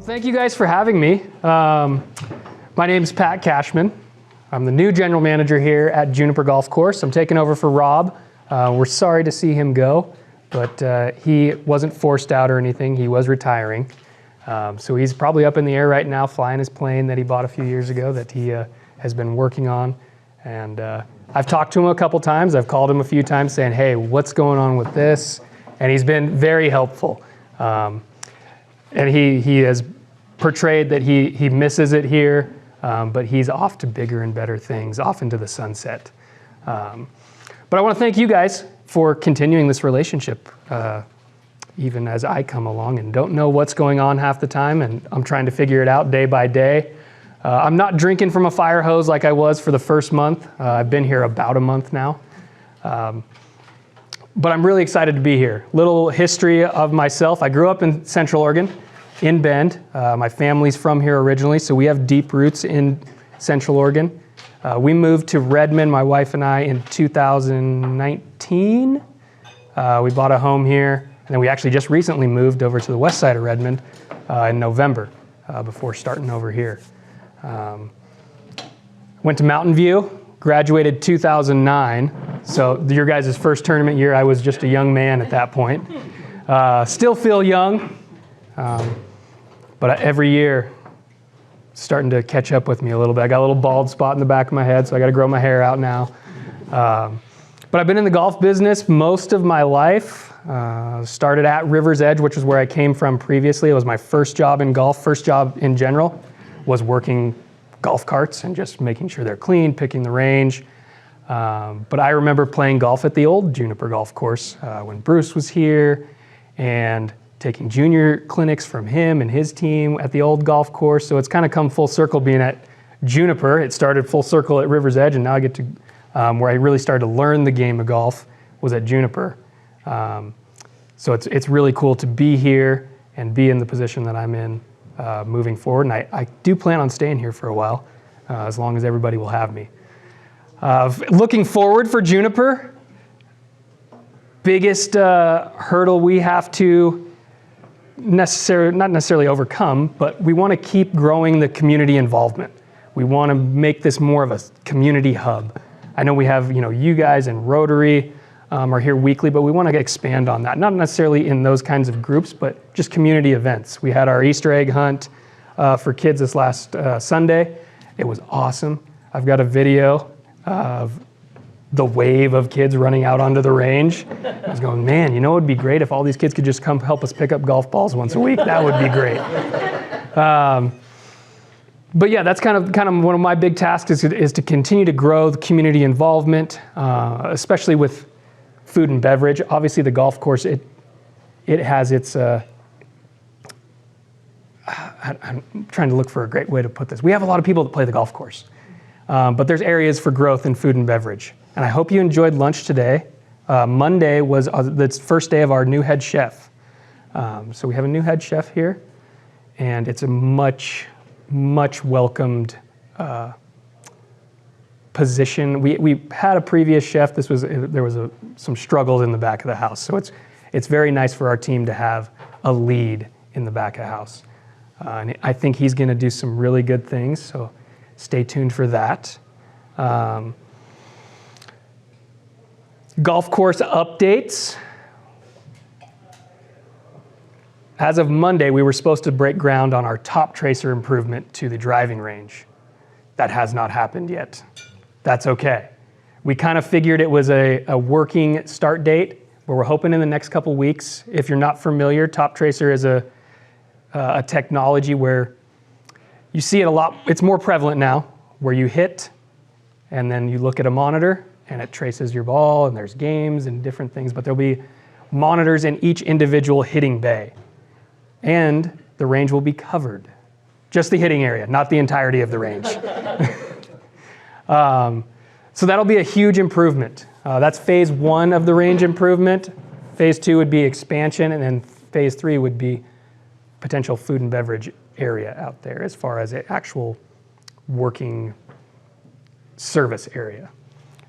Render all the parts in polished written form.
Thank you guys for having me. My name is Pat Cashman. I'm the new general manager here at Juniper Golf Course. I'm taking over for Rob. We're sorry to see him go, but he wasn't forced out or anything. He was retiring. So he's probably up in the air right now flying his plane that he bought a few years ago that he has been working on. And I've talked to him a couple times. I've called him a few times saying, hey, what's going on with this? And he's been very helpful. And he has portrayed that he misses it here, but he's off to bigger and better things, off into the sunset. But I want to thank you guys for continuing this relationship, even as I come along and don't know what's going on half the time, and I'm trying to figure it out day by day. I'm not drinking from a fire hose like I was for the first month. I've been here about a month now. But I'm really excited to be here. Little history of myself. I grew up in Central Oregon, in Bend. My family's from here originally, so we have deep roots in Central Oregon. We moved to Redmond, my wife and I, in 2019. We bought a home here, and then we actually just recently moved over to the west side of Redmond in November before starting over here. Went to Mountain View. Graduated 2009, so your guys' first tournament year, I was just a young man at that point. Still feel young, but every year, starting to catch up with me a little bit. I got a little bald spot in the back of my head, so I got to grow my hair out now. But I've been in the golf business most of my life. Started at River's Edge, which is where I came from previously. It was my first job in golf, first job in general, was working golf carts and just making sure they're clean, picking the range. But I remember playing golf at the old Juniper Golf Course when Bruce was here, and taking junior clinics from him and his team at the old golf course. So it's kind of come full circle being at Juniper. It started full circle at River's Edge, and now I get to where I really started to learn the game of golf was at Juniper. So it's really cool to be here and be in the position that I'm in moving forward, and I do plan on staying here for a while, as long as everybody will have me. Looking forward for Juniper, biggest hurdle we have to not necessarily overcome, but we want to keep growing the community involvement. We want to make this more of a community hub. I know we have, you guys in Rotary are here weekly, but we want to expand on that. Not necessarily in those kinds of groups, but just community events. We had our Easter egg hunt for kids this last Sunday. It was awesome. I've got a video of the wave of kids running out onto the range. I was going, man, it would be great if all these kids could just come help us pick up golf balls once a week. That would be great. But yeah, that's kind of one of my big tasks is to continue to grow the community involvement, especially with food and beverage. Obviously, the golf course, it has its, I'm trying to look for a great way to put this. We have a lot of people that play the golf course, but there's areas for growth in food and beverage. And I hope you enjoyed lunch today. Monday was the first day of our new head chef. So we have a new head chef here, and it's a much welcomed position. We had a previous chef. There was some struggles in the back of the house. So it's very nice for our team to have a lead in the back of the house. And I think he's going to do some really good things. So stay tuned for that. Golf course updates. As of Monday, we were supposed to break ground on our top tracer improvement to the driving range. That has not happened yet. That's okay. We kind of figured it was a working start date, but we're hoping in the next couple weeks. If you're not familiar, top tracer is a technology where you see it a lot. It's more prevalent now, where you hit and then you look at a monitor and it traces your ball, and there's games and different things, but there'll be monitors in each individual hitting bay. And the range will be covered. Just the hitting area, not the entirety of the range. So that'll be a huge improvement. That's phase 1 of the range improvement. Phase 2 would be expansion, and then phase 3 would be potential food and beverage area out there as far as an actual working service area.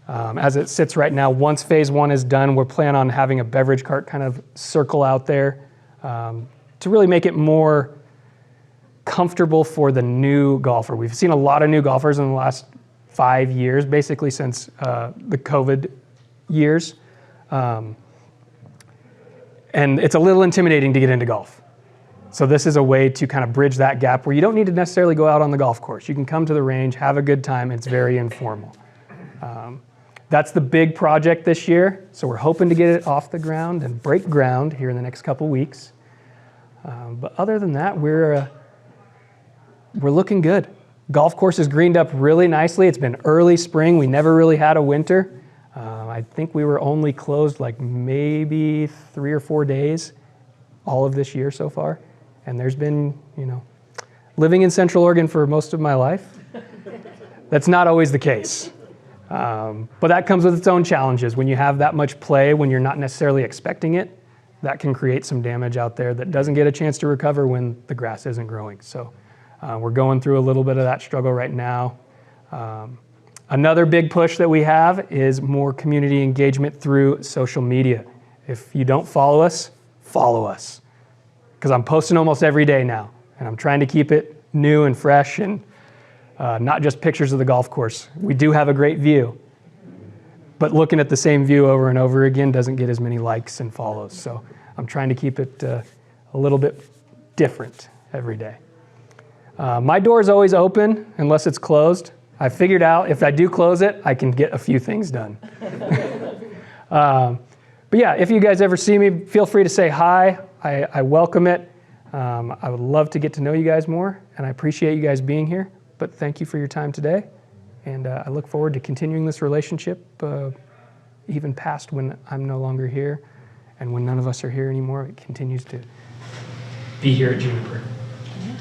As it sits right now, once phase 1 is done, we're planning on having a beverage cart kind of circle out there to really make it more comfortable for the new golfer. We've seen a lot of new golfers in the last 5 years, basically since the COVID years. And it's a little intimidating to get into golf. So this is a way to kind of bridge that gap where you don't need to necessarily go out on the golf course. You can come to the range, have a good time. It's very informal. That's the big project this year. So we're hoping to get it off the ground and break ground here in the next couple weeks. But other than that, we're looking good. Golf course is greened up really nicely. It's been early spring. We never really had a winter. I think we were only closed like maybe 3 or 4 days all of this year so far. And there's been, living in Central Oregon for most of my life, that's not always the case. But that comes with its own challenges. When you have that much play, when you're not necessarily expecting it, that can create some damage out there that doesn't get a chance to recover when the grass isn't growing. So we're going through a little bit of that struggle right now. Another big push that we have is more community engagement through social media. If you don't follow us, because I'm posting almost every day now, and I'm trying to keep it new and fresh and not just pictures of the golf course. We do have a great view, but looking at the same view over and over again doesn't get as many likes and follows. So I'm trying to keep it a little bit different every day. My door is always open unless it's closed. I figured out if I do close it, I can get a few things done. But yeah, if you guys ever see me, feel free to say hi. I welcome it. I would love to get to know you guys more, and I appreciate you guys being here. But thank you for your time today, and I look forward to continuing this relationship even past when I'm no longer here, and when none of us are here anymore, it continues to be here at Juniper.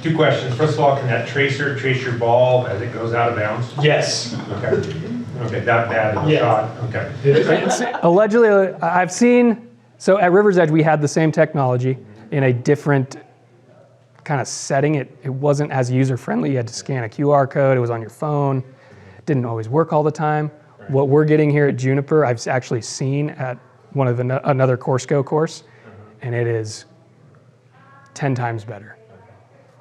2 questions. First of all, can that tracer trace your ball as it goes out of bounds? Yes. Okay. Okay, that bad of a shot. Okay. Allegedly, I've seen, so at River's Edge, we had the same technology in a different kind of setting. It wasn't as user-friendly. You had to scan a QR code. It was on your phone. It didn't always work all the time. Right. What we're getting here at Juniper, I've actually seen at one of another Courseco course, and it is 10 times better.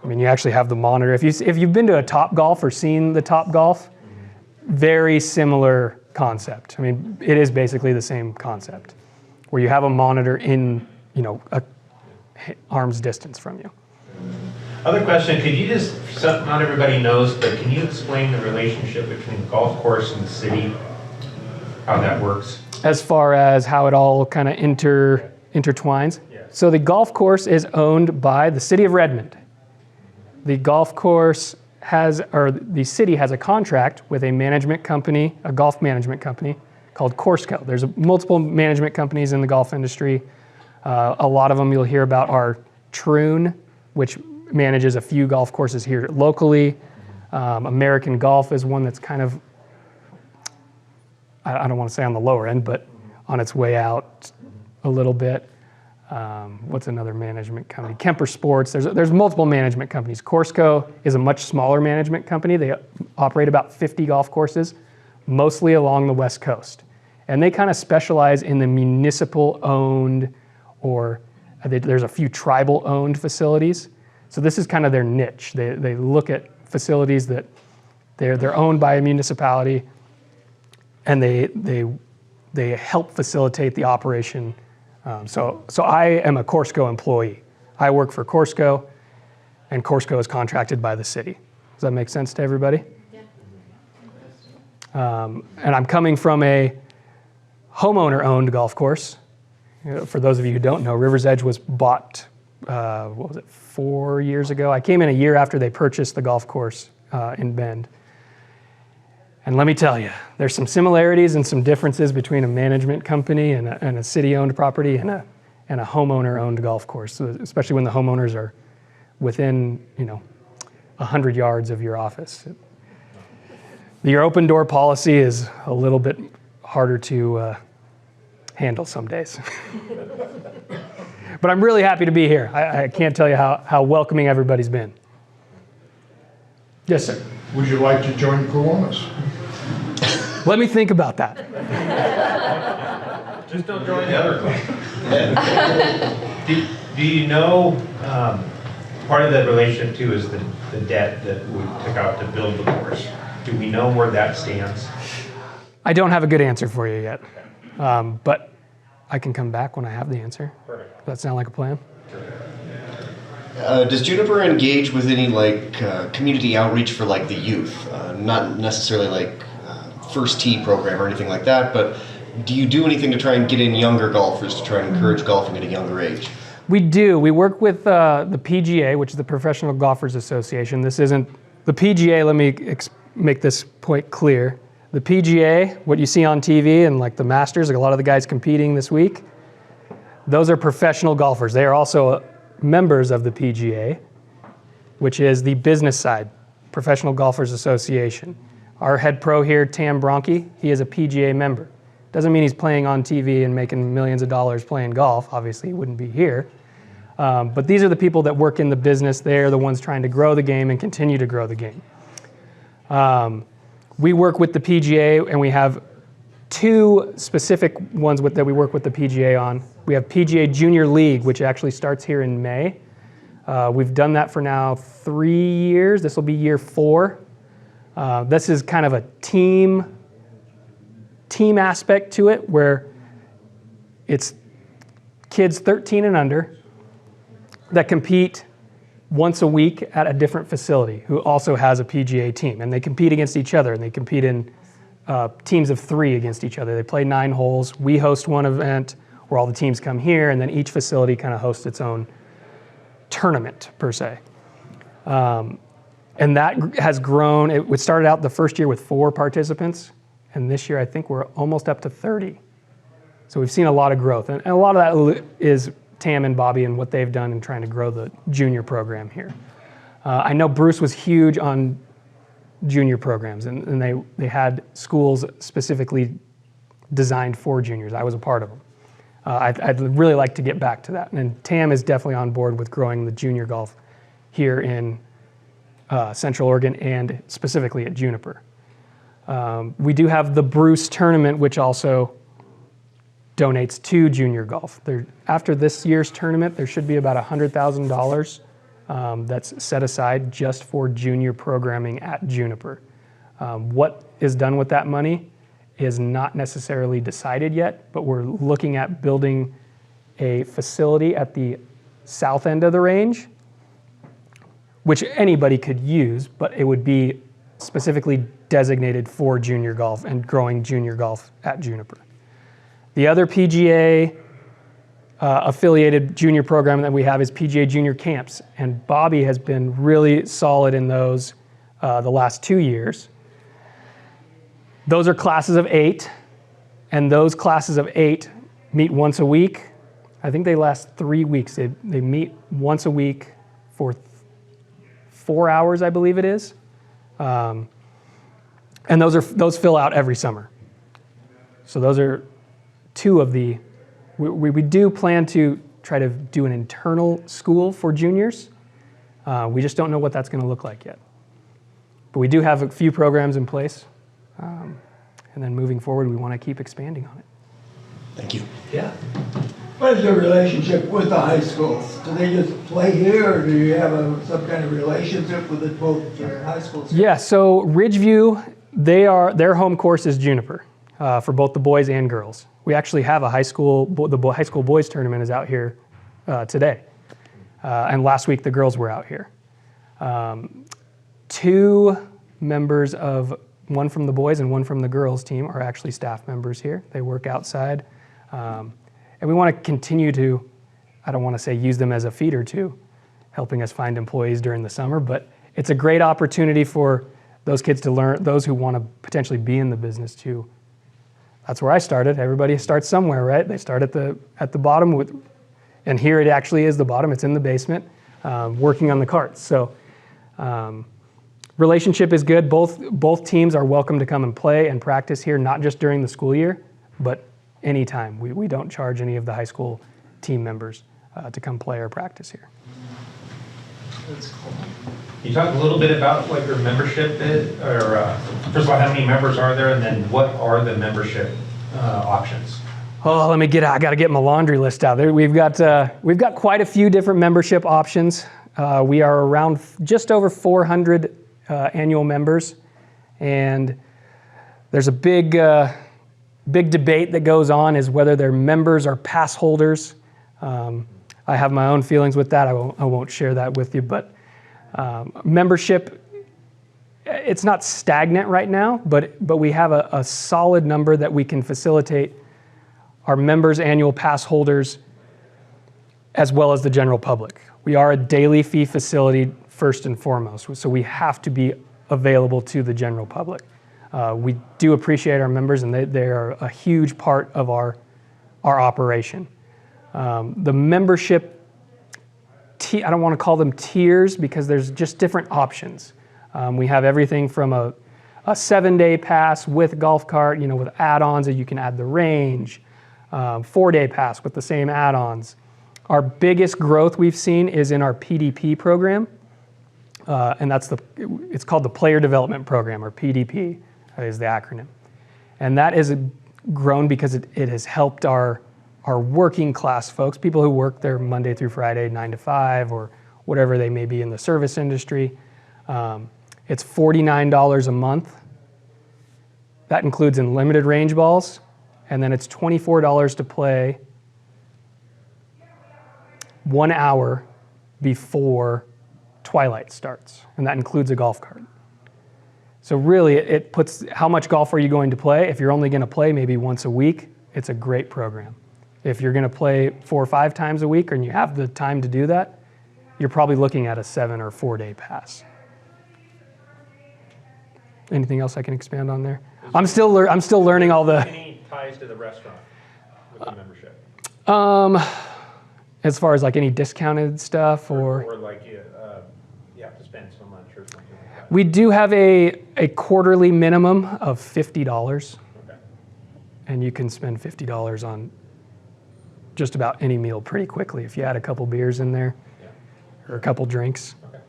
I mean, you actually have the monitor. If you've been to a Top Golf or seen the Top Golf, very similar concept. I mean, it is basically the same concept, where you have a monitor in, a arm's distance from you. Other question, could you just, not everybody knows, but can you explain the relationship between the golf course and the city, how that works? As far as how it all kind of intertwines? Yeah. So the golf course is owned by the city of Redmond. The golf course the city has a contract with a management company, a golf management company called Courseco. There's multiple management companies in the golf industry. A lot of them you'll hear about are Troon, which manages a few golf courses here locally. American Golf is one that's kind of, I don't want to say on the lower end, but on its way out a little bit. What's another management company? Kemper Sports. There's multiple management companies. Courseco is a much smaller management company. They operate about 50 golf courses, mostly along the West Coast. And they kind of specialize in the municipal-owned, or there's a few tribal-owned facilities. So this is kind of their niche. They look at facilities that they're owned by a municipality, and they help facilitate the operation. So I am a Courseco employee. I work for Courseco, and Courseco is contracted by the city. Does that make sense to everybody? Yeah. And I'm coming from a homeowner-owned golf course. For those of you who don't know, River's Edge was bought, 4 years ago? I came in a year after they purchased the golf course in Bend. And let me tell you, there's some similarities and some differences between a management company and a city-owned property and a homeowner-owned golf course, especially when the homeowners are within 100 yards of your office. Your open door policy is a little bit harder to handle some days. But I'm really happy to be here. I can't tell you how welcoming everybody's been. Yes, sir. Would you like to join Kiwanis? Let me think about that. Just don't join the other club. Do you know part of the relationship too is the debt that we took out to build the course. Do we know where that stands? I don't have a good answer for you yet, but I can come back when I have the answer. Perfect. Does that sound like a plan? Does Juniper engage with any community outreach for the youth? Not necessarily first tee program or anything like that, but do you do anything to try and get in younger golfers to try and encourage golfing at a younger age? We do. We work with the PGA, which is the Professional Golfers Association. This isn't the PGA. Let me make this point clear. The PGA, what you see on TV and the Masters, a lot of the guys competing this week, those are professional golfers. They are also members of the PGA, which is the business side, Professional Golfers Association. Our head pro here, Tam Bronke, he is a PGA member. Doesn't mean he's playing on TV and making millions of dollars playing golf. Obviously, he wouldn't be here. But these are the people that work in the business. They're the ones trying to grow the game and continue to grow the game. We work with the PGA, and we have two specific ones that we work with the PGA on. We have PGA Junior League, which actually starts here in May. We've done that for now 3 years. This will be year 4. This is kind of a team aspect to it, where it's kids 13 and under that compete once a week at a different facility who also has a PGA team. And they compete against each other, and they compete in teams of 3 against each other. They play 9 holes. We host one event where all the teams come here, and then each facility kind of hosts its own tournament, per se. And that has grown. It started out the first year with 4 participants, and this year I think we're almost up to 30. So we've seen a lot of growth, and a lot of that is Tam and Bobby and what they've done in trying to grow the junior program here. I know Bruce was huge on junior programs, and they had schools specifically designed for juniors. I was a part of them. I'd really like to get back to that. And Tam is definitely on board with growing the junior golf here in Central Oregon and specifically at Juniper. We do have the Bruce tournament, which also donates to junior golf. After this year's tournament, there should be about $100,000 that's set aside just for junior programming at Juniper. What is done with that money is not necessarily decided yet, but we're looking at building a facility at the south end of the range, which anybody could use, but it would be specifically designated for junior golf and growing junior golf at Juniper. The other PGA affiliated junior program that we have is PGA Junior Camps, and Bobby has been really solid in those the last 2 years. Those are classes of 8, and those classes of 8 meet once a week. I think they last 3 weeks. They meet once a week for 4 hours, I believe it is. And those fill out every summer. So those are 2 of the, we do plan to try to do an internal school for juniors. We just don't know what that's going to look like yet. But we do have a few programs in place. And then moving forward, we want to keep expanding on it. Thank you. Yeah. What is your relationship with the high schools? Do they just play here, or do you have some kind of relationship with both high schools? Yeah, so Ridgeview, their home course is Juniper for both the boys and girls. We actually have a high school boys tournament is out here today. And last week the girls were out here. 2 members of, one from the boys and one from the girls team, are actually staff members here. They work outside. And we want to continue to, I don't want to say use them as a feeder to helping us find employees during the summer, but it's a great opportunity for those kids to learn, those who want to potentially be in the business too. That's where I started. Everybody starts somewhere, right? They start at the bottom, and here it actually is the bottom. It's in the basement, working on the carts. So relationship is good. Both teams are welcome to come and play and practice here, not just during the school year, but anytime. We don't charge any of the high school team members to come play or practice here. That's cool. Can you talk a little bit about what your membership is, or first of all, how many members are there, and then what are the membership options? Oh, I got to get my laundry list out there. We've got quite a few different membership options. We are around just over 400 annual members, and there's a big debate that goes on is whether they're members or pass holders. I have my own feelings with that. I won't share that with you, but membership, it's not stagnant right now, but we have a solid number that we can facilitate our members, annual pass holders, as well as the general public. We are a daily fee facility first and foremost, so we have to be available to the general public. We do appreciate our members, and they are a huge part of our operation. The membership, I don't want to call them tiers because there's just different options. We have everything from a 7-day pass with golf cart, with add-ons that you can add the range, 4-day pass with the same add-ons. Our biggest growth we've seen is in our PDP program, and it's called the Player Development Program, or PDP is the acronym. And that has grown because it has helped our working class folks, people who work there Monday through Friday, 9 to 5, or whatever they may be in the service industry. It's $49 a month. That includes unlimited range balls, and then it's $24 to play 1 hour before twilight starts, and that includes a golf cart. So really, it puts how much golf are you going to play? If you're only going to play maybe once a week, it's a great program. If you're going to play 4 or 5 times a week and you have the time to do that, you're probably looking at a 7 or 4-day pass. Anything else I can expand on there? I'm still learning all the. Any ties to the restaurant with the membership? As far as like any discounted stuff Or like you have to spend so much or something like that. We do have a quarterly minimum of $50, Okay. and you can spend $50 on just about any meal pretty quickly if you add a couple beers in there, Yeah. or a couple drinks. Okay.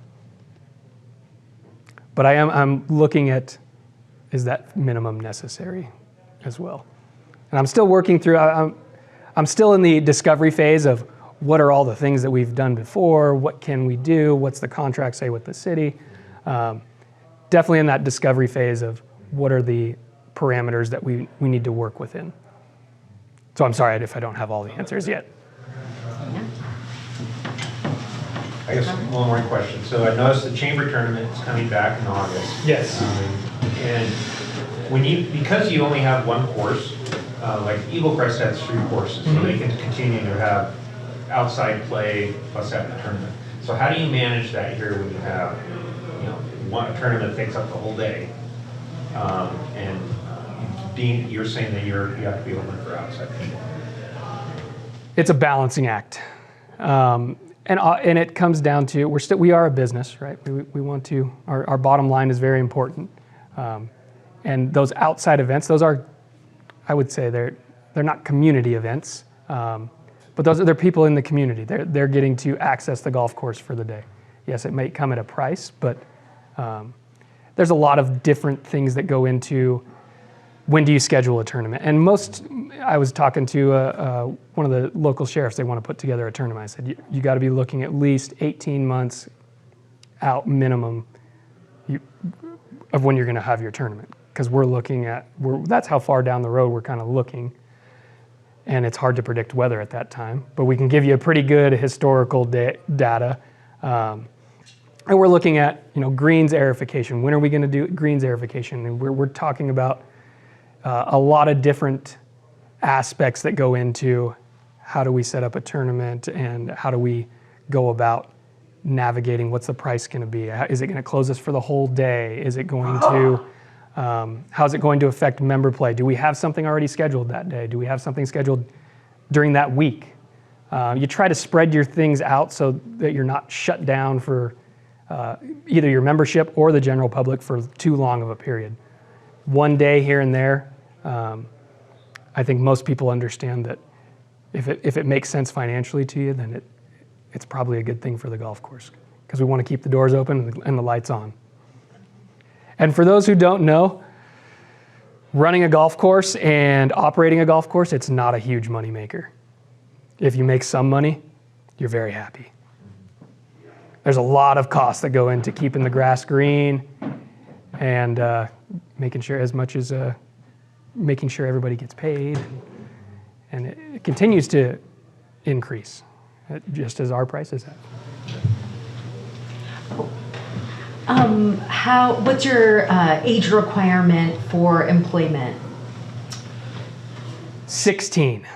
But I'm looking at, is that minimum necessary as well? And I'm still working through, I'm still in the discovery phase of what are all the things that we've done before, what can we do, what's the contract say with the city. Definitely in that discovery phase of what are the parameters that we need to work within. So I'm sorry if I don't have all the answers yet. I guess one more question. So I noticed the chamber tournament is coming back in August. Yes. And because you only have one course, like Eagle Crest has 3 courses, so they can continue to have outside play plus have the tournament. So how do you manage that here when you have, one tournament takes up the whole day, and you're saying that you have to be open for outside people? It's a balancing act. And it comes down to, we are a business, right? We want to, our bottom line is very important. And those outside events, those are, I would say they're not community events, but they're people in the community. They're getting to access the golf course for the day. Yes, it may come at a price, but there's a lot of different things that go into when do you schedule a tournament. And I was talking to one of the local sheriffs, they want to put together a tournament. I said, you got to be looking at least 18 months out minimum of when you're going to have your tournament. Because that's how far down the road we're kind of looking. And it's hard to predict weather at that time. But we can give you a pretty good historical data. And we're looking at, greens aerification. When are we going to do greens aerification? And we're talking about a lot of different aspects that go into how do we set up a tournament and how do we go about navigating what's the price going to be? Is it going to close us for the whole day? Is it going to, how's it going to affect member play? Do we have something already scheduled that day? Do we have something scheduled during that week? You try to spread your things out so that you're not shut down for either your membership or the general public for too long of a period. One day here and there, I think most people understand that if it makes sense financially to you, then it's probably a good thing for the golf course because we want to keep the doors open and the lights on. And for those who don't know, running a golf course and operating a golf course, it's not a huge money maker. If you make some money, you're very happy. There's a lot of costs that go into keeping the grass green and making sure making sure everybody gets paid. And it continues to increase, just as our prices have. What's your age requirement for employment? 16.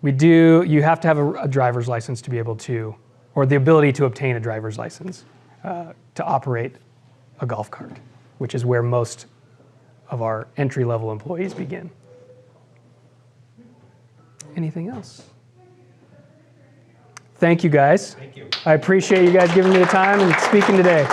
You have to have a driver's license to be able to, or the ability to obtain a driver's license to operate a golf cart, which is where most of our entry-level employees begin. Anything else? Thank you, guys. Thank you. I appreciate you guys giving me the time and speaking today.